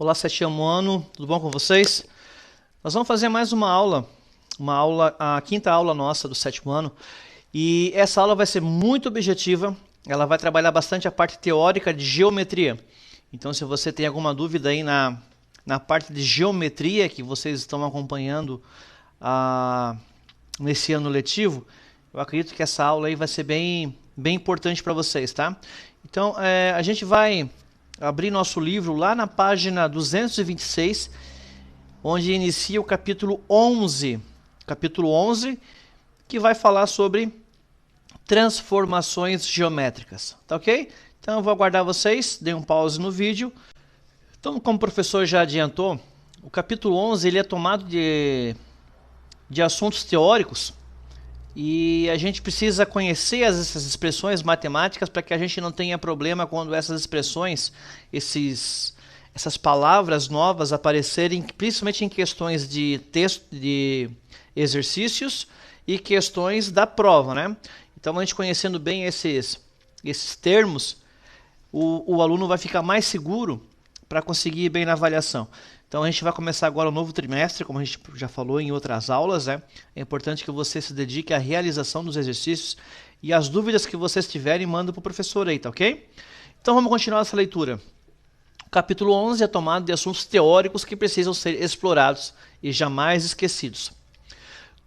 Olá, sétimo ano, tudo bom com vocês? Nós vamos fazer mais uma aula, a quinta aula nossa do sétimo ano, e essa aula vai ser muito objetiva, ela vai trabalhar bastante a parte teórica de geometria. Então, se você tem alguma dúvida aí na parte de geometria que vocês estão acompanhando nesse ano letivo, eu acredito que essa aula aí vai ser bem importante para vocês, tá? Então, a gente vai abrir nosso livro lá na página 226, onde inicia o capítulo 11. Capítulo 11, que vai falar sobre transformações geométricas, tá ok? Então eu vou aguardar vocês, dê um pause no vídeo. Então, como o professor já adiantou, o capítulo 11 ele é tomado de assuntos teóricos e a gente precisa conhecer essas expressões matemáticas para que a gente não tenha problema quando essas expressões, essas palavras novas aparecerem, principalmente em questões de texto, de exercícios e questões da prova, né? Então, a gente conhecendo bem esses termos, o aluno vai ficar mais seguro para conseguir ir bem na avaliação. Então, a gente vai começar agora um novo trimestre, como a gente já falou em outras aulas, né? É importante que você se dedique à realização dos exercícios e as dúvidas que vocês tiverem, manda para o professor aí, tá ok? Então, vamos continuar essa leitura. O capítulo 11 é tomado de assuntos teóricos que precisam ser explorados e jamais esquecidos.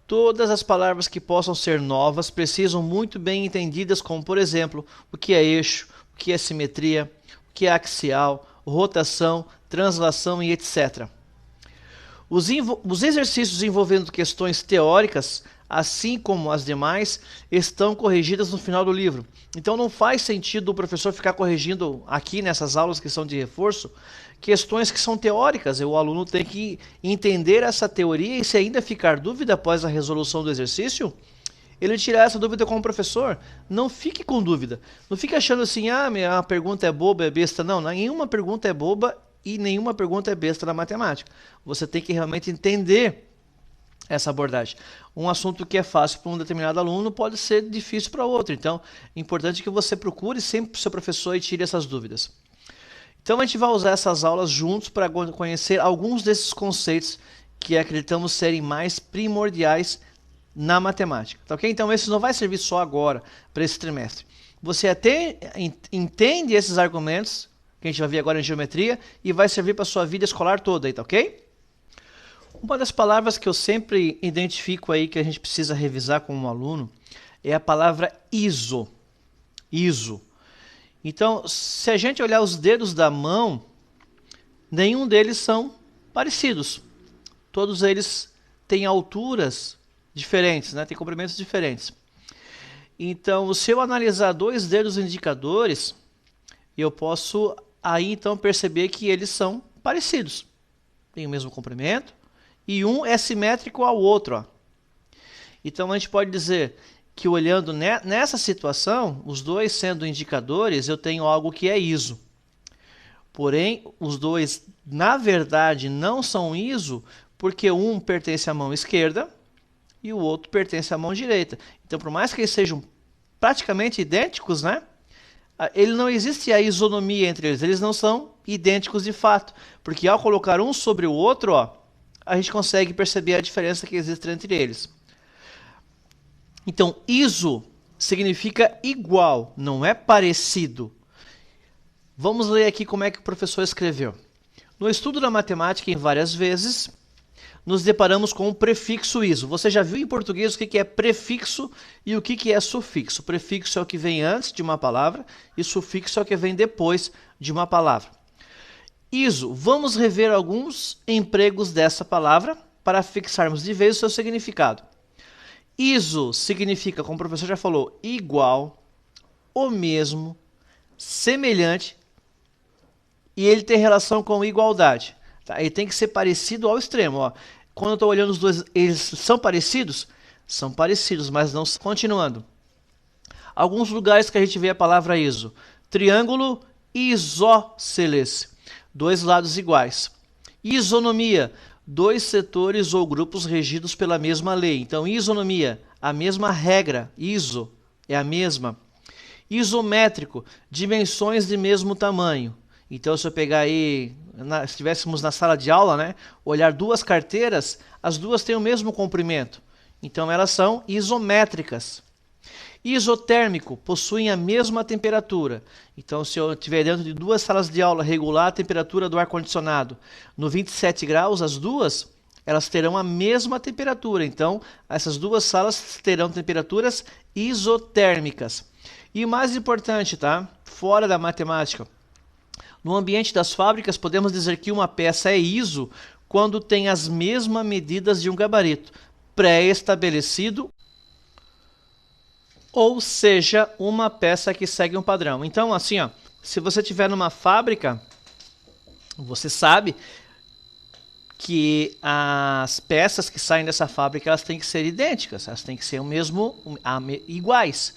Todas as palavras que possam ser novas precisam muito bem entendidas, como, por exemplo, o que é eixo, o que é simetria, o que é axial, rotação, translação e etc. Os exercícios envolvendo questões teóricas, assim como as demais, estão corrigidas no final do livro. Então não faz sentido o professor ficar corrigindo aqui nessas aulas que são de reforço, questões que são teóricas. O aluno tem que entender essa teoria e se ainda ficar dúvida após a resolução do exercício, ele tirar essa dúvida com o professor. Não fique com dúvida. Não fique achando assim, minha pergunta é boba, é besta. Não, nenhuma pergunta é boba e nenhuma pergunta é besta na matemática. Você tem que realmente entender essa abordagem. Um assunto que é fácil para um determinado aluno pode ser difícil para outro. Então, é importante que você procure sempre o seu professor e tire essas dúvidas. Então, a gente vai usar essas aulas juntos para conhecer alguns desses conceitos que acreditamos serem mais primordiais na matemática, tá ok? Então, esse não vai servir só agora, para esse trimestre. Você até entende esses argumentos, que a gente vai ver agora em geometria, e vai servir para a sua vida escolar toda, aí, tá ok? Uma das palavras que eu sempre identifico aí, que a gente precisa revisar como aluno, é a palavra ISO. ISO. Então, se a gente olhar os dedos da mão, nenhum deles são parecidos. Todos eles têm alturas diferentes, né? Tem comprimentos diferentes. Então, se eu analisar dois dedos indicadores, eu posso aí então perceber que eles são parecidos. Tem o mesmo comprimento e um é simétrico ao outro. Ó. Então, a gente pode dizer que olhando nessa situação, os dois sendo indicadores, eu tenho algo que é ISO. Porém, os dois, na verdade, não são ISO, porque um pertence à mão esquerda e o outro pertence à mão direita. Então, por mais que eles sejam praticamente idênticos, né? Ele não existe a isonomia entre eles. Eles não são idênticos de fato. Porque ao colocar um sobre o outro, ó, a gente consegue perceber a diferença que existe entre eles. Então, ISO significa igual, não é parecido. Vamos ler aqui como é que o professor escreveu. No estudo da matemática, em várias vezes, nos deparamos com o prefixo ISO. Você já viu em português o que é prefixo e o que é sufixo? Prefixo é o que vem antes de uma palavra e sufixo é o que vem depois de uma palavra. ISO, vamos rever alguns empregos dessa palavra para fixarmos de vez o seu significado. ISO significa, como o professor já falou, igual, o mesmo, semelhante e ele tem relação com igualdade. Tá? Ele tem que ser parecido ao extremo. Ó. Quando eu estou olhando os dois, eles são parecidos? São parecidos, mas não. Continuando. Alguns lugares que a gente vê a palavra ISO. Triângulo isósceles. Dois lados iguais. Isonomia. Dois setores ou grupos regidos pela mesma lei. Então, isonomia, a mesma regra. ISO é a mesma. Isométrico. Dimensões de mesmo tamanho. Então, se eu pegar aí, se estivéssemos na sala de aula, né, olhar duas carteiras, as duas têm o mesmo comprimento. Então, elas são isométricas. Isotérmico, possuem a mesma temperatura. Então, se eu estiver dentro de duas salas de aula, regular a temperatura do ar-condicionado no 27 graus, as duas, elas terão a mesma temperatura. Então, essas duas salas terão temperaturas isotérmicas. E o mais importante, tá? Fora da matemática, no ambiente das fábricas, podemos dizer que uma peça é ISO quando tem as mesmas medidas de um gabarito pré-estabelecido, ou seja, uma peça que segue um padrão. Então, assim, ó, se você estiver numa fábrica, você sabe que as peças que saem dessa fábrica, elas têm que ser idênticas, elas têm que ser iguais.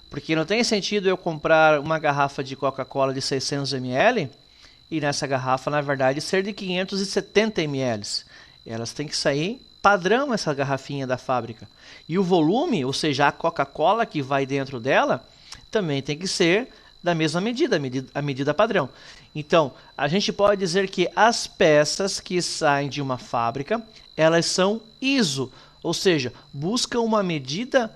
Porque não tem sentido eu comprar uma garrafa de Coca-Cola de 600 ml e nessa garrafa, na verdade, ser de 570 ml. Elas têm que sair padrão, essa garrafinha da fábrica. E o volume, ou seja, a Coca-Cola que vai dentro dela, também tem que ser da mesma medida, a medida padrão. Então, a gente pode dizer que as peças que saem de uma fábrica, elas são ISO, ou seja, buscam uma medida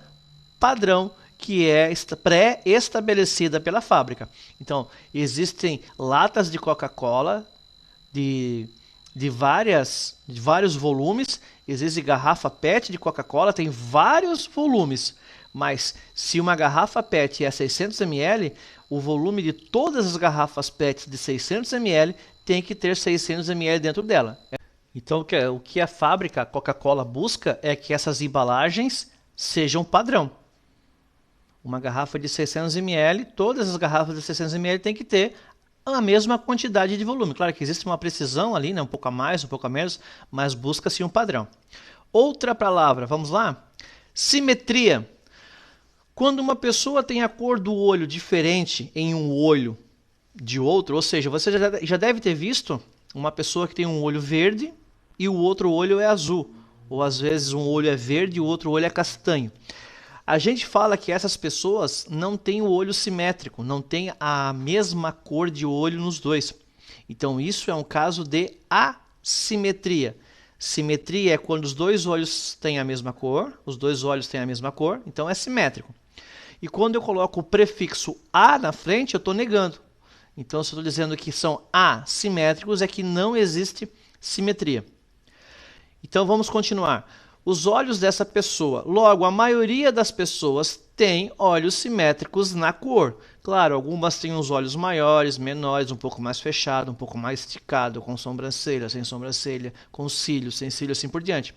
padrão que é pré-estabelecida pela fábrica. Então, existem latas de Coca-Cola de vários volumes, existe garrafa PET de Coca-Cola, tem vários volumes, mas se uma garrafa PET é 600 ml, o volume de todas as garrafas PET de 600 ml tem que ter 600 ml dentro dela. Então, o que a fábrica Coca-Cola busca é que essas embalagens sejam padrão. Uma garrafa de 600 ml, todas as garrafas de 600 ml tem que ter a mesma quantidade de volume. Claro que existe uma precisão ali, né? Um pouco a mais, um pouco a menos, mas busca-se um padrão. Outra palavra, vamos lá? Simetria. Quando uma pessoa tem a cor do olho diferente em um olho de outro, ou seja, você já deve ter visto uma pessoa que tem um olho verde e o outro olho é azul. Ou às vezes um olho é verde e o outro olho é castanho. A gente fala que essas pessoas não têm o olho simétrico, não têm a mesma cor de olho nos dois. Então isso é um caso de assimetria. Simetria é quando os dois olhos têm a mesma cor, então é simétrico. E quando eu coloco o prefixo a na frente, eu estou negando. Então se eu estou dizendo que são assimétricos, é que não existe simetria. Então vamos continuar. Os olhos dessa pessoa. Logo, a maioria das pessoas tem olhos simétricos na cor. Claro, algumas têm os olhos maiores, menores, um pouco mais fechado, um pouco mais esticado, com sobrancelha, sem sobrancelha, com cílios, sem cílios, assim por diante.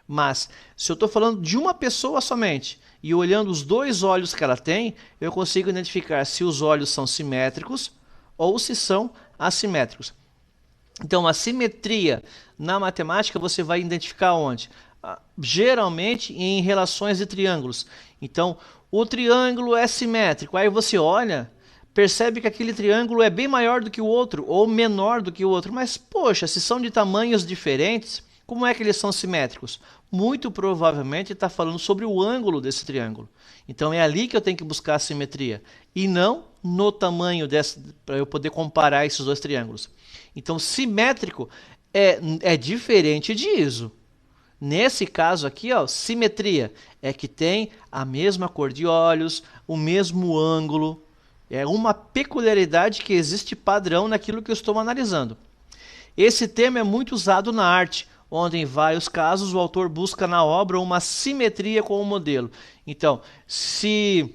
Mas, se eu estou falando de uma pessoa somente, e olhando os dois olhos que ela tem, eu consigo identificar se os olhos são simétricos ou se são assimétricos. Então, a simetria na matemática você vai identificar onde? Geralmente em relações de triângulos. Então, o triângulo é simétrico. Aí você olha, percebe que aquele triângulo é bem maior do que o outro ou menor do que o outro. Mas, poxa, se são de tamanhos diferentes, como é que eles são simétricos? Muito provavelmente está falando sobre o ângulo desse triângulo. Então, é ali que eu tenho que buscar a simetria. E não no tamanho para eu poder comparar esses dois triângulos. Então, simétrico é diferente de ISO. Nesse caso aqui, ó, simetria é que tem a mesma cor de olhos, o mesmo ângulo. É uma peculiaridade que existe padrão naquilo que eu estou analisando. Esse termo é muito usado na arte, onde em vários casos o autor busca na obra uma simetria com o modelo. Então, se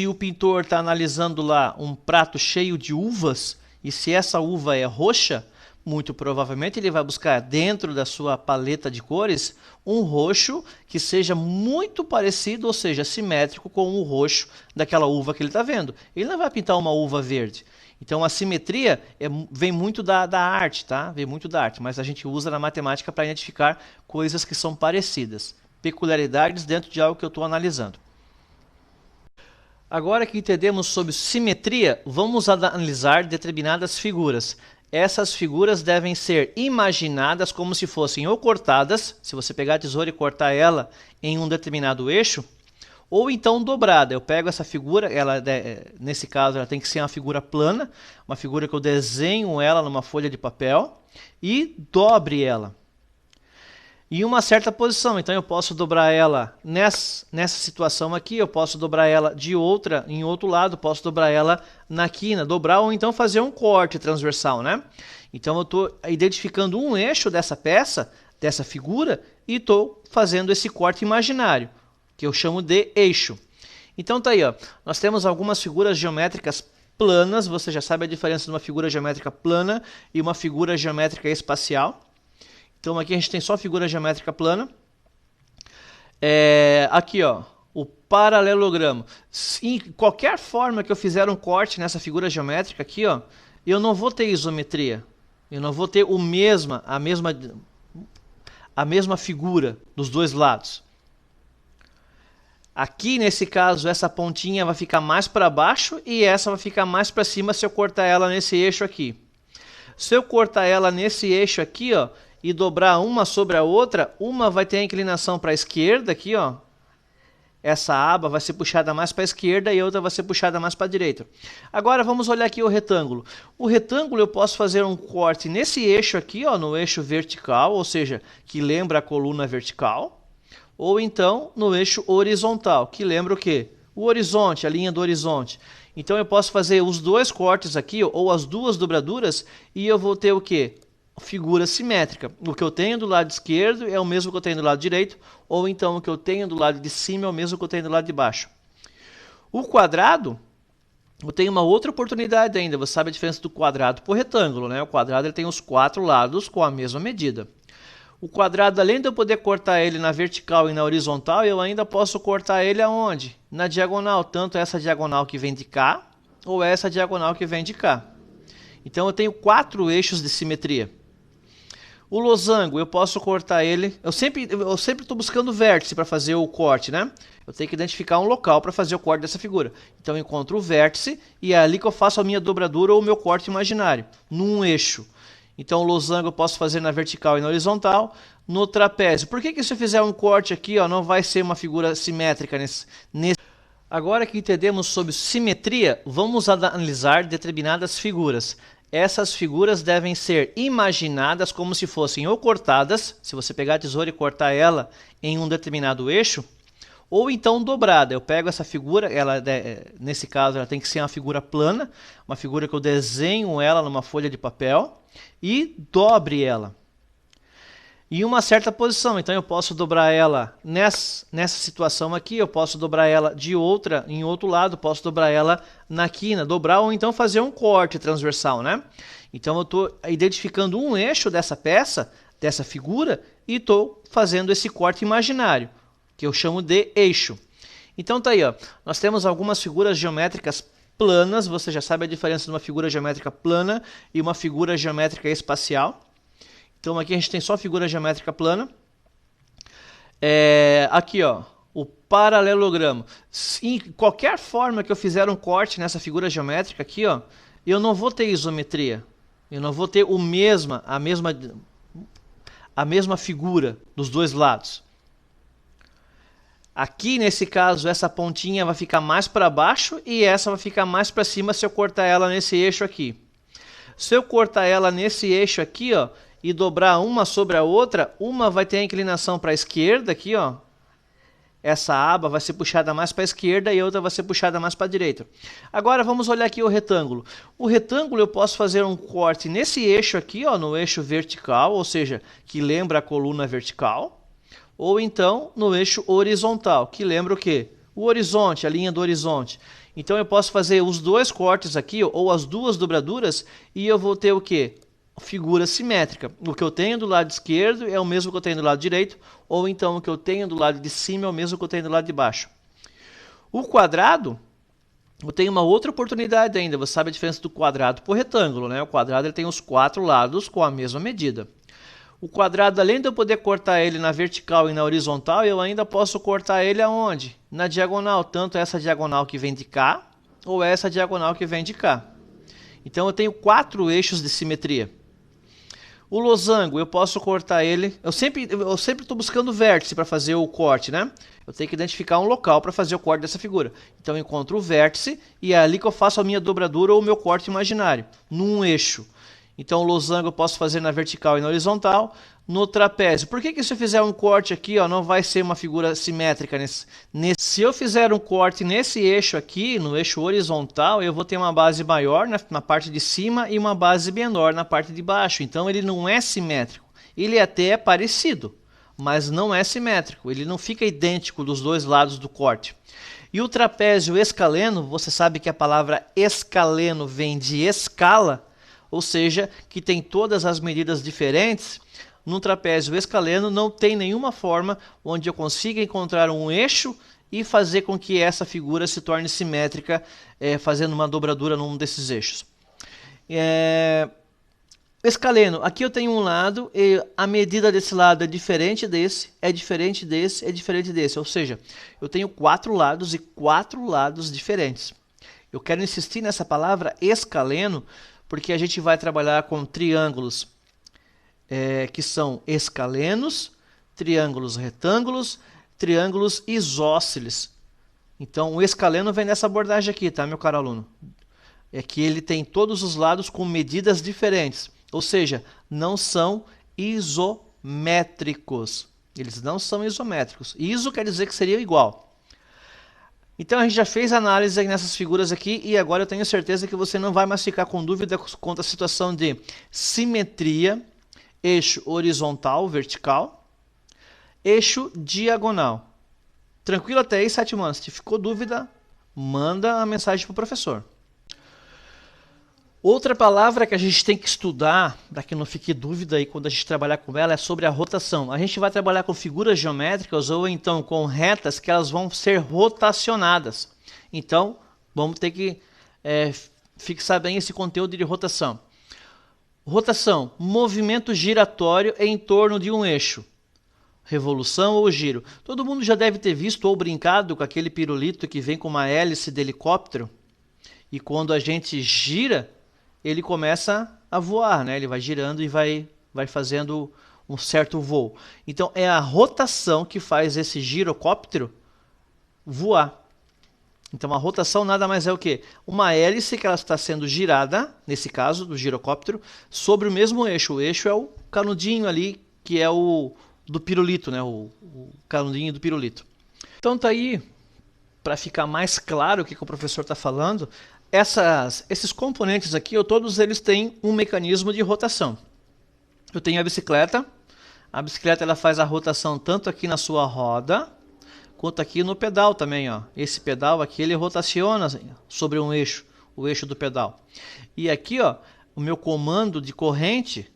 o pintor está analisando lá um prato cheio de uvas, e se essa uva é roxa, muito provavelmente ele vai buscar dentro da sua paleta de cores um roxo que seja muito parecido, ou seja, simétrico com o roxo daquela uva que ele está vendo. Ele não vai pintar uma uva verde. Então a simetria vem muito da arte, tá? Vem muito da arte, mas a gente usa na matemática para identificar coisas que são parecidas, peculiaridades dentro de algo que eu estou analisando. Agora que entendemos sobre simetria, vamos analisar determinadas figuras. Essas figuras devem ser imaginadas como se fossem ou cortadas, se você pegar a tesoura e cortar ela em um determinado eixo, ou então dobrada. Eu pego essa figura, nesse caso ela tem que ser uma figura plana, uma figura que eu desenho ela numa folha de papel e dobre ela em uma certa posição. Então eu posso dobrar ela nessa situação aqui, eu posso dobrar ela em outro lado, posso dobrar ela na quina, dobrar ou então fazer um corte transversal, né? Então eu estou identificando um eixo dessa peça, dessa figura, e estou fazendo esse corte imaginário, que eu chamo de eixo. Então tá aí, ó. Nós temos algumas figuras geométricas planas, você já sabe a diferença de uma figura geométrica plana e uma figura geométrica espacial. Então aqui a gente tem só figura geométrica plana. Aqui, ó, o paralelogramo. Em qualquer forma que eu fizer um corte nessa figura geométrica aqui, ó, eu não vou ter isometria. Eu não vou ter a mesma figura dos dois lados. Aqui, nesse caso, essa pontinha vai ficar mais para baixo e essa vai ficar mais para cima se eu cortar ela nesse eixo aqui. Se eu cortar ela nesse eixo aqui, ó, e dobrar uma sobre a outra, uma vai ter a inclinação para a esquerda aqui, ó. Essa aba vai ser puxada mais para a esquerda e a outra vai ser puxada mais para a direita. Agora vamos olhar aqui o retângulo. O retângulo eu posso fazer um corte nesse eixo aqui, ó, no eixo vertical, ou seja, que lembra a coluna vertical, ou então no eixo horizontal, que lembra o quê? O horizonte, a linha do horizonte. Então eu posso fazer os dois cortes aqui, ou as duas dobraduras, e eu vou ter o quê? Figura simétrica. O que eu tenho do lado esquerdo é o mesmo que eu tenho do lado direito, ou então o que eu tenho do lado de cima é o mesmo que eu tenho do lado de baixo. O quadrado, eu tenho uma outra oportunidade ainda. Você sabe a diferença do quadrado para o retângulo, né? O quadrado ele tem os 4 lados com a mesma medida. O quadrado, além de eu poder cortar ele na vertical e na horizontal, eu ainda posso cortar ele aonde? Na diagonal, tanto essa diagonal que vem de cá, ou essa diagonal que vem de cá. Então eu tenho 4 eixos de simetria. O losango, eu posso cortar ele. Eu sempre estou buscando vértice para fazer o corte, né? Eu tenho que identificar um local para fazer o corte dessa figura. Então eu encontro o vértice e é ali que eu faço a minha dobradura ou o meu corte imaginário, num eixo. Então o losango eu posso fazer na vertical e na horizontal. No trapézio, por que se eu fizer um corte aqui, ó, não vai ser uma figura simétrica nesse... Agora que entendemos sobre simetria, vamos analisar determinadas figuras. Essas figuras devem ser imaginadas como se fossem ou cortadas, se você pegar a tesoura e cortar ela em um determinado eixo, ou então dobrada. Eu pego essa figura, nesse caso ela tem que ser uma figura plana, uma figura que eu desenho ela numa folha de papel e dobre ela em uma certa posição. Então eu posso dobrar ela nessa situação aqui, eu posso dobrar ela em outro lado, posso dobrar ela na quina, dobrar ou então fazer um corte transversal, né? Então eu estou identificando um eixo dessa peça, dessa figura, e estou fazendo esse corte imaginário, que eu chamo de eixo. Então tá aí, ó. Nós temos algumas figuras geométricas planas, você já sabe a diferença de uma figura geométrica plana e uma figura geométrica espacial. Então aqui a gente tem só figura geométrica plana. Aqui, ó, o paralelogramo. Em qualquer forma que eu fizer um corte nessa figura geométrica aqui, ó, eu não vou ter isometria. Eu não vou ter a mesma figura dos dois lados. Aqui, nesse caso, essa pontinha vai ficar mais para baixo e essa vai ficar mais para cima se eu cortar ela nesse eixo aqui. Se eu cortar ela nesse eixo aqui, ó, e dobrar uma sobre a outra, uma vai ter a inclinação para a esquerda aqui, ó. Essa aba vai ser puxada mais para a esquerda e a outra vai ser puxada mais para a direita. Agora vamos olhar aqui o retângulo. O retângulo eu posso fazer um corte nesse eixo aqui, ó, no eixo vertical, ou seja, que lembra a coluna vertical, ou então no eixo horizontal, que lembra o quê? O horizonte, a linha do horizonte. Então eu posso fazer os dois cortes aqui, ou as duas dobraduras, e eu vou ter o quê? Figura simétrica. O que eu tenho do lado esquerdo é o mesmo que eu tenho do lado direito, ou então o que eu tenho do lado de cima é o mesmo que eu tenho do lado de baixo. O quadrado, eu tenho uma outra oportunidade ainda. Você sabe a diferença do quadrado para o retângulo, né? O quadrado ele tem os 4 lados com a mesma medida. O quadrado, além de eu poder cortar ele na vertical e na horizontal, eu ainda posso cortar ele aonde? Na diagonal, tanto essa diagonal que vem de cá, ou essa diagonal que vem de cá. Então eu tenho 4 eixos de simetria. O losango, eu posso cortar ele. Eu sempre estou buscando vértice para fazer o corte, né? Eu tenho que identificar um local para fazer o corte dessa figura. Então eu encontro o vértice e é ali que eu faço a minha dobradura ou o meu corte imaginário, num eixo. Então o losango eu posso fazer na vertical e na horizontal. No trapézio, por que se eu fizer um corte aqui, ó, não vai ser uma figura simétrica se eu fizer um corte nesse eixo aqui, no eixo horizontal, eu vou ter uma base maior na parte de cima e uma base menor na parte de baixo. Então ele não é simétrico. Ele até é parecido, mas não é simétrico. Ele não fica idêntico dos dois lados do corte. E o trapézio escaleno, você sabe que a palavra escaleno vem de escala, ou seja, que tem todas as medidas diferentes. No trapézio escaleno não tem nenhuma forma onde eu consiga encontrar um eixo e fazer com que essa figura se torne simétrica, fazendo uma dobradura num desses eixos. Escaleno, aqui eu tenho um lado e a medida desse lado é diferente desse, é diferente desse, é diferente desse. Ou seja, eu tenho 4 lados e 4 lados diferentes. Eu quero insistir nessa palavra escaleno porque a gente vai trabalhar com triângulos que são escalenos, triângulos retângulos, triângulos isósceles. Então o escaleno vem nessa abordagem aqui, tá, meu caro aluno? É que ele tem todos os lados com medidas diferentes, ou seja, não são isométricos. Eles não são isométricos. Iso quer dizer que seria igual. Então a gente já fez análise nessas figuras aqui e agora eu tenho certeza que você não vai mais ficar com dúvida quanto à situação de simetria, eixo horizontal, vertical, eixo diagonal. Tranquilo até aí, sétimo ano? Se ficou dúvida, manda a mensagem para o professor. Outra palavra que a gente tem que estudar, para que não fique dúvida aí quando a gente trabalhar com ela, é sobre a rotação. A gente vai trabalhar com figuras geométricas ou então com retas que elas vão ser rotacionadas. Então, vamos ter que fixar bem esse conteúdo de rotação. Rotação, movimento giratório em torno de um eixo. Revolução ou giro. Todo mundo já deve ter visto ou brincado com aquele pirulito que vem com uma hélice de helicóptero. E quando a gente gira, ele começa a voar, né? Ele vai girando e vai fazendo um certo voo. Então é a rotação que faz esse girocóptero voar. Então a rotação nada mais é o que? Uma hélice que ela está sendo girada, nesse caso do girocóptero, sobre o mesmo eixo. O eixo é o canudinho ali, que é o do pirulito, né? O canudinho do pirulito. Então tá aí, para ficar mais claro o que o professor está falando, esses componentes aqui, todos eles têm um mecanismo de rotação. Eu tenho a bicicleta ela faz a rotação tanto aqui na sua roda, quanto aqui no pedal também, ó. Esse pedal aqui ele rotaciona sobre um eixo, o eixo do pedal. E aqui, ó, o meu comando de corrente,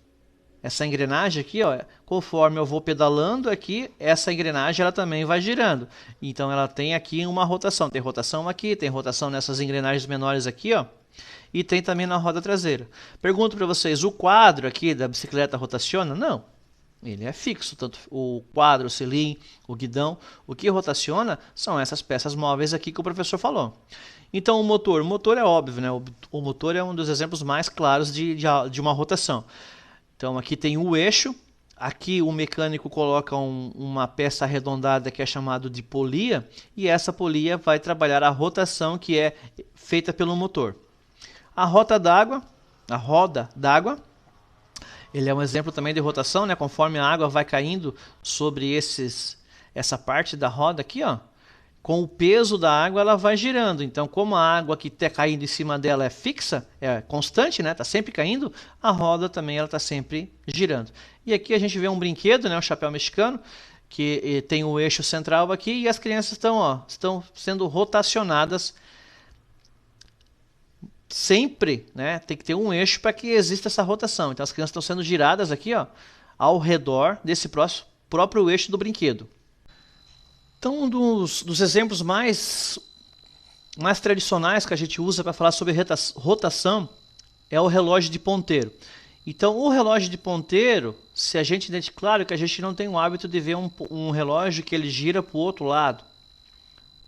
essa engrenagem aqui, ó, conforme eu vou pedalando aqui, essa engrenagem ela também vai girando. Então ela tem aqui uma rotação, tem rotação aqui, tem rotação nessas engrenagens menores aqui, ó. E tem também na roda traseira. Pergunto para vocês, o quadro aqui da bicicleta rotaciona? Não. Ele é fixo, tanto o quadro, o selim, o guidão. O que rotaciona são essas peças móveis aqui que o professor falou. Então o motor é óbvio, né? O motor é um dos exemplos mais claros de uma rotação. Então aqui tem o eixo, aqui o mecânico coloca uma peça arredondada que é chamada de polia, e essa polia vai trabalhar a rotação que é feita pelo motor. A roda d'água, ele é um exemplo também de rotação, né? Conforme a água vai caindo sobre essa parte da roda aqui, ó, com o peso da água ela vai girando. Então, como a água que está caindo em cima dela é fixa, é constante, né? Está sempre caindo, a roda também ela está sempre girando. E aqui a gente vê um brinquedo, né? O chapéu mexicano, que tem o eixo central aqui e as crianças estão sendo rotacionadas. Sempre, né, tem que ter um eixo para que exista essa rotação. Então as crianças estão sendo giradas aqui, ó, ao redor desse próprio eixo do brinquedo. Então um dos exemplos mais tradicionais que a gente usa para falar sobre rotação é o relógio de ponteiro. Então o relógio de ponteiro, se a gente identificar, claro que a gente não tem o hábito de ver um relógio que ele gira para o outro lado.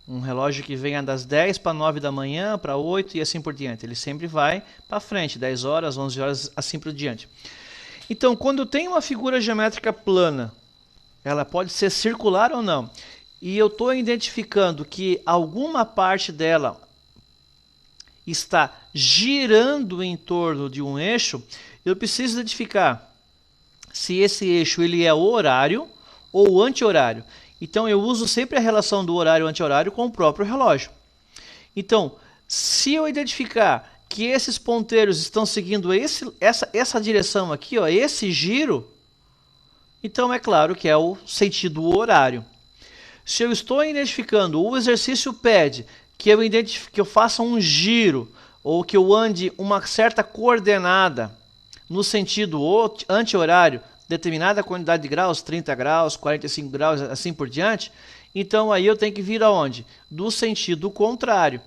Um relógio que venha das 10 para 9 da manhã, para 8 e assim por diante. Ele sempre vai para frente, 10 horas, 11 horas, assim por diante. Então, quando tem uma figura geométrica plana, ela pode ser circular ou não, e eu estou identificando que alguma parte dela está girando em torno de um eixo, eu preciso identificar se esse eixo ele é horário ou anti-horário. Então eu uso sempre a relação do horário e anti-horário com o próprio relógio. Então, se eu identificar que esses ponteiros estão seguindo essa direção aqui, ó, esse giro, então é claro que é o sentido horário. Se eu estou identificando, o exercício pede que eu faça um giro ou que eu ande uma certa coordenada no sentido anti-horário, determinada quantidade de graus, 30 graus, 45 graus, assim por diante, então aí eu tenho que vir aonde? Do sentido contrário.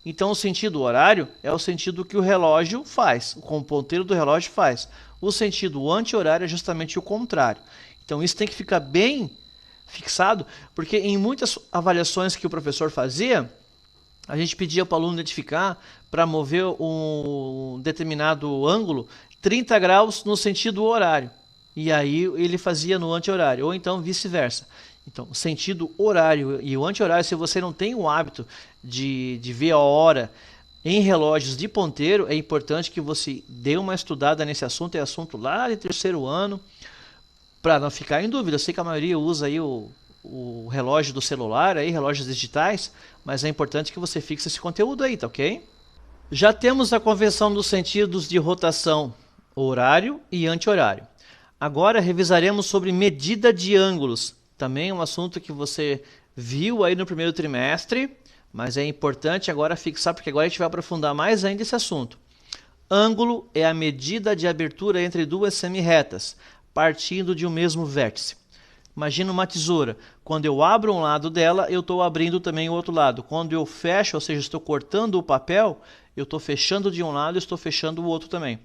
Então o sentido horário é o sentido que o relógio faz, o ponteiro do relógio faz. O sentido anti-horário é justamente o contrário. Então isso tem que ficar bem fixado, porque em muitas avaliações que o professor fazia, a gente pedia para o aluno identificar para mover um determinado ângulo 30 graus no sentido horário. E aí ele fazia no anti-horário, ou então vice-versa. Então, o sentido horário e o anti-horário, se você não tem o hábito de ver a hora em relógios de ponteiro, é importante que você dê uma estudada nesse assunto, é assunto lá de terceiro ano, para não ficar em dúvida. Eu sei que a maioria usa aí o relógio do celular, aí, relógios digitais, mas é importante que você fixe esse conteúdo aí, tá ok? Já temos a convenção dos sentidos de rotação horário e anti-horário. Agora revisaremos sobre medida de ângulos. Também um assunto que você viu aí no primeiro trimestre, mas é importante agora fixar, porque agora a gente vai aprofundar mais ainda esse assunto. Ângulo é a medida de abertura entre duas semi-retas, partindo de um mesmo vértice. Imagina uma tesoura. Quando eu abro um lado dela, eu estou abrindo também o outro lado. Quando eu fecho, ou seja, estou cortando o papel, eu estou fechando de um lado e estou fechando o outro também.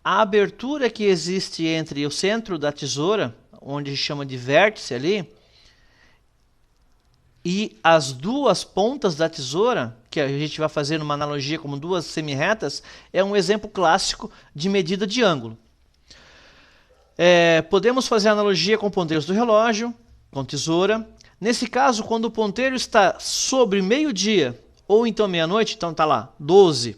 A abertura que existe entre o centro da tesoura, onde a gente chama de vértice ali, e as duas pontas da tesoura, que a gente vai fazer numa analogia como duas semi-retas, é um exemplo clássico de medida de ângulo. Podemos fazer analogia com ponteiros do relógio, com tesoura. Nesse caso, quando o ponteiro está sobre meio-dia, ou então meia-noite, então está lá, 12,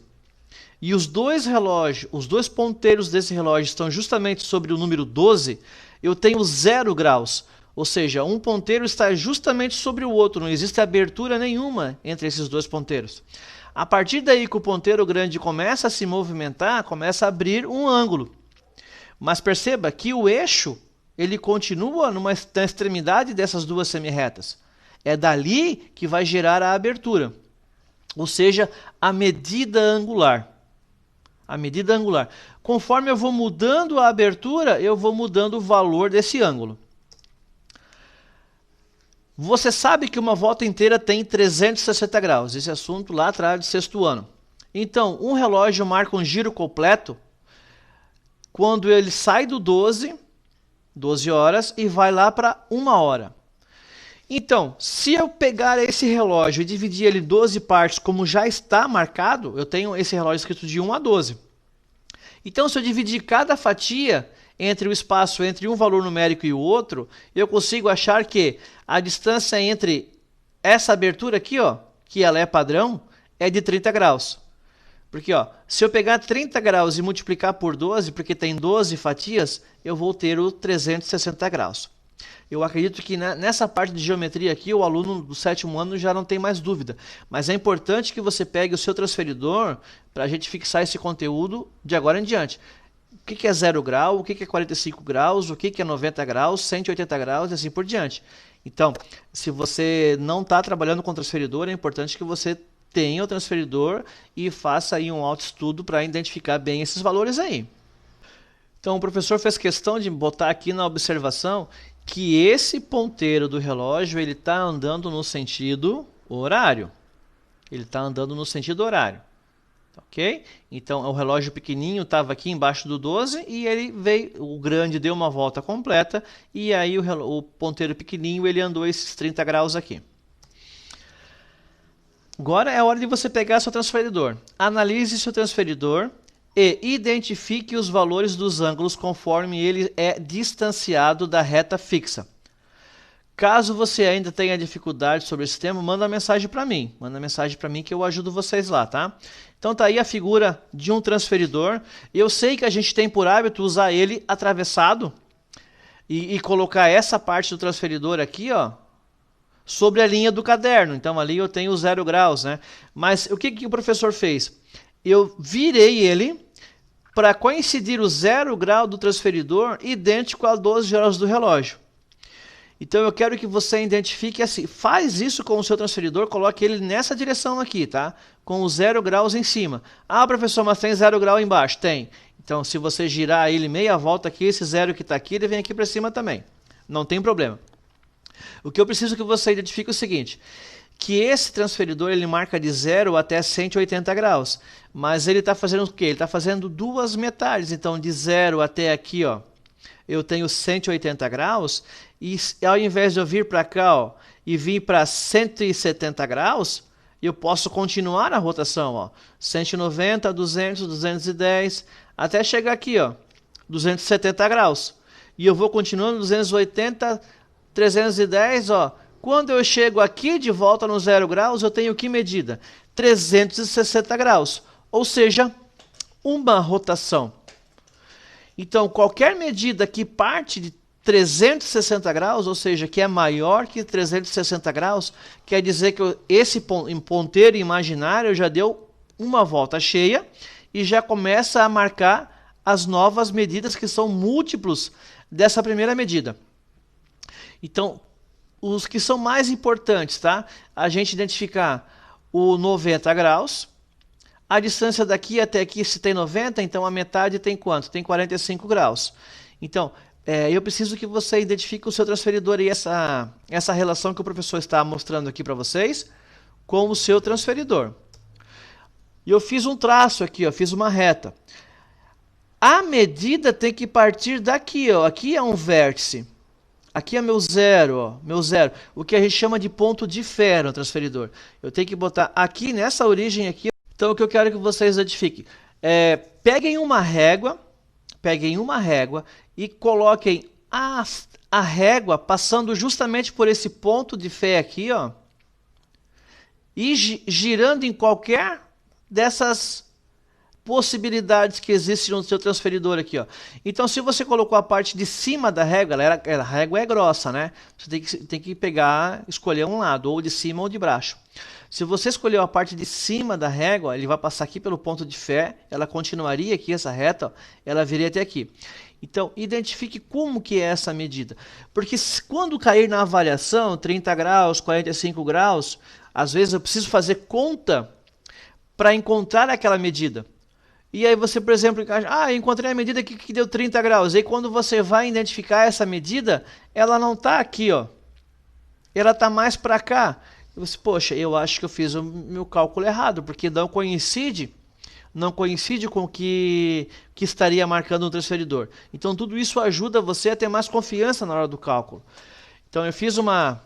e os dois relógios, os dois ponteiros desse relógio estão justamente sobre o número 12, eu tenho 0 graus. Ou seja, um ponteiro está justamente sobre o outro, não existe abertura nenhuma entre esses dois ponteiros. A partir daí que o ponteiro grande começa a se movimentar, começa a abrir um ângulo. Mas perceba que o eixo ele continua na extremidade dessas duas semi-retas. É dali que vai gerar a abertura, ou seja, a medida angular. A medida angular. Conforme eu vou mudando a abertura, eu vou mudando o valor desse ângulo. Você sabe que uma volta inteira tem 360 graus. Esse assunto lá atrás do sexto ano. Então, um relógio marca um giro completo quando ele sai do 12 horas, e vai lá para 1 hora. Então, se eu pegar esse relógio e dividir ele em 12 partes, como já está marcado, eu tenho esse relógio escrito de 1 a 12. Então, se eu dividir cada fatia entre o espaço entre um valor numérico e o outro, eu consigo achar que a distância entre essa abertura aqui, ó, que ela é padrão, é de 30 graus. Porque ó, se eu pegar 30 graus e multiplicar por 12, porque tem 12 fatias, eu vou ter o 360 graus. Eu acredito que nessa parte de geometria aqui, o aluno do sétimo ano já não tem mais dúvida. Mas é importante que você pegue o seu transferidor para a gente fixar esse conteúdo de agora em diante. O que é 0 grau, o que é 45 graus, o que é 90 graus, 180 graus e assim por diante. Então, se você não está trabalhando com transferidor, é importante que você tenha o transferidor e faça aí um autoestudo para identificar bem esses valores aí. Então o professor fez questão de botar aqui na observação que esse ponteiro do relógio ele está andando no sentido horário. Ele está andando no sentido horário. Ok? Então o relógio pequenininho estava aqui embaixo do 12 e ele veio, o grande deu uma volta completa e aí o ponteiro pequenininho ele andou esses 30 graus aqui. Agora é a hora de você pegar seu transferidor. Analise seu transferidor, E identifique os valores dos ângulos conforme ele é distanciado da reta fixa. Caso você ainda tenha dificuldade sobre esse tema, manda mensagem para mim. Manda mensagem para mim que eu ajudo vocês lá, tá? Então tá aí a figura de um transferidor. Eu sei que a gente tem por hábito usar ele atravessado e colocar essa parte do transferidor aqui, ó, sobre a linha do caderno. Então ali eu tenho 0 graus, né? Mas o que o professor fez? Eu virei ele para coincidir o 0 grau do transferidor idêntico a 12 horas do relógio. Então eu quero que você identifique assim, faz isso com o seu transferidor, coloque ele nessa direção aqui, tá? Com os 0 graus em cima. Ah, professor, mas tem 0 grau embaixo? Tem. Então se você girar ele meia volta aqui, esse 0 que está aqui, ele vem aqui para cima também. Não tem problema. O que eu preciso que você identifique é o seguinte, que esse transferidor ele marca de 0 até 180 graus, mas ele está fazendo o quê? Ele está fazendo duas metades, então de 0 até aqui, ó, eu tenho 180 graus, e ao invés de eu vir para cá, ó, e vir para 170 graus, eu posso continuar a rotação, ó, 190, 200, 210, até chegar aqui, ó, 270 graus. E eu vou continuando 280, 310, ó. Quando eu chego aqui de volta no 0 graus, eu tenho que medida? 360 graus, ou seja, uma rotação. Então, qualquer medida que parte de 360 graus, ou seja, que é maior que 360 graus, quer dizer que esse ponteiro imaginário já deu uma volta cheia e já começa a marcar as novas medidas que são múltiplos dessa primeira medida. Então, os que são mais importantes, tá? A gente identificar o 90 graus. A distância daqui até aqui, se tem 90, então a metade tem quanto? Tem 45 graus. Então, eu preciso que você identifique o seu transferidor e essa relação que o professor está mostrando aqui para vocês com o seu transferidor. E eu fiz um traço aqui, ó, fiz uma reta. A medida tem que partir daqui, ó. Aqui é um vértice. Aqui é meu 0, ó, meu 0. O que a gente chama de ponto de fé no transferidor. Eu tenho que botar aqui nessa origem aqui. Então o que eu quero que vocês identifiquem peguem uma régua e coloquem a régua passando justamente por esse ponto de fé aqui, ó, e girando em qualquer dessas possibilidades que existem no seu transferidor aqui, ó. Então, se você colocou a parte de cima da régua, a régua é grossa, né? Você tem que pegar, escolher um lado, ou de cima ou de baixo. Se você escolheu a parte de cima da régua, ele vai passar aqui pelo ponto de fé, ela continuaria aqui, essa reta, ó, ela viria até aqui. Então, identifique como que é essa medida. Porque quando cair na avaliação, 30 graus, 45 graus, às vezes eu preciso fazer conta para encontrar aquela medida. E aí você, por exemplo, encontrei a medida que deu 30 graus. E aí quando você vai identificar essa medida, ela não está aqui, ó. Ela está mais para cá. E você, poxa, eu acho que eu fiz o meu cálculo errado, porque não coincide com o que estaria marcando no transferidor. Então tudo isso ajuda você a ter mais confiança na hora do cálculo. Então eu fiz uma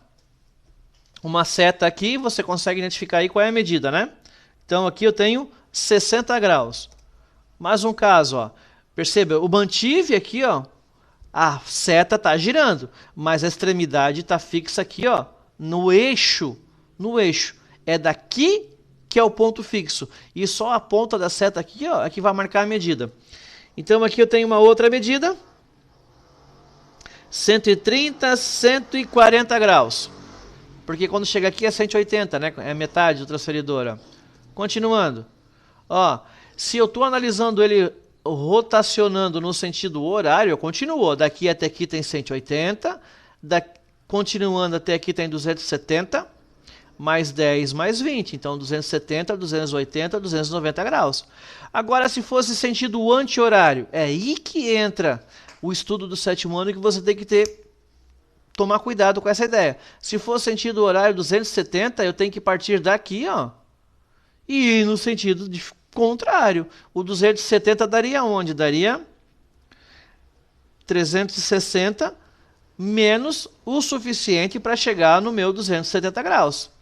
seta aqui, você consegue identificar aí qual é a medida, né? Então aqui eu tenho 60 graus. Mais um caso, ó. Perceba, eu mantive aqui, ó, a seta está girando, mas a extremidade está fixa aqui, ó, no eixo. É daqui que é o ponto fixo. E só a ponta da seta aqui, ó, é que vai marcar a medida. Então aqui eu tenho uma outra medida. 130, 140 graus. Porque quando chega aqui é 180, né? É metade do transferidor, ó. Continuando. Ó, se eu estou analisando ele rotacionando no sentido horário, eu continuo. Daqui até aqui tem 180. Continuando até aqui tem 270. Mais 10, mais 20. Então, 270, 280, 290 graus. Agora, se fosse sentido anti-horário, é aí que entra o estudo do sétimo ano que você tem que tomar cuidado com essa ideia. Se for sentido horário 270, eu tenho que partir daqui, ó, e ir no sentido contrário. O 270 daria onde? Daria 360 menos o suficiente para chegar no meu 270 graus.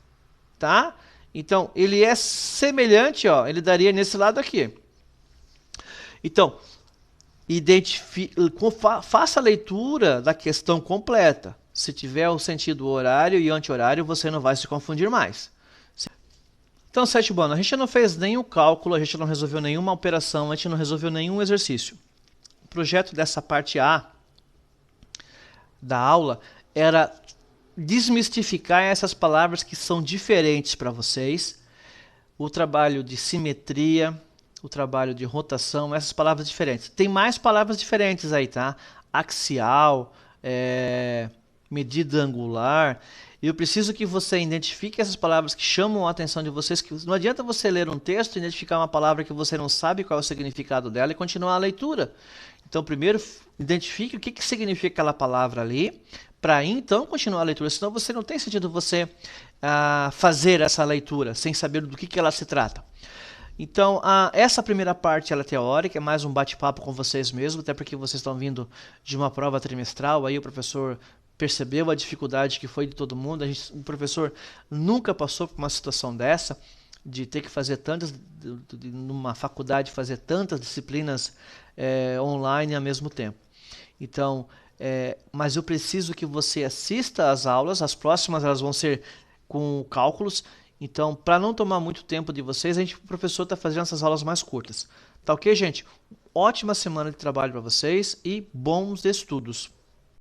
Tá? Então, ele é semelhante, ó, ele daria nesse lado aqui. Então, faça a leitura da questão completa. Se tiver o sentido horário e anti-horário, você não vai se confundir mais. Então, sétimo ano, a gente não fez nenhum cálculo, a gente não resolveu nenhuma operação, a gente não resolveu nenhum exercício. O projeto dessa parte A da aula era desmistificar essas palavras que são diferentes para vocês. O trabalho de simetria, o trabalho de rotação, essas palavras diferentes. Tem mais palavras diferentes aí, tá? Axial, medida angular. Eu preciso que você identifique essas palavras que chamam a atenção de vocês. Que não adianta você ler um texto e identificar uma palavra que você não sabe qual é o significado dela e continuar a leitura. Então, primeiro, identifique o que significa aquela palavra ali, para então continuar a leitura. Senão você não tem sentido você fazer essa leitura sem saber do que ela se trata. Então, essa primeira parte ela é teórica, é mais um bate-papo com vocês mesmo, até porque vocês estão vindo de uma prova trimestral, aí o professor percebeu a dificuldade que foi de todo mundo. O professor nunca passou por uma situação dessa, de ter que fazer numa faculdade, fazer tantas disciplinas online ao mesmo tempo. Então, mas eu preciso que você assista às aulas, as próximas elas vão ser com cálculos. Então, para não tomar muito tempo de vocês, o professor está fazendo essas aulas mais curtas. Tá ok, gente? Ótima semana de trabalho para vocês e bons estudos.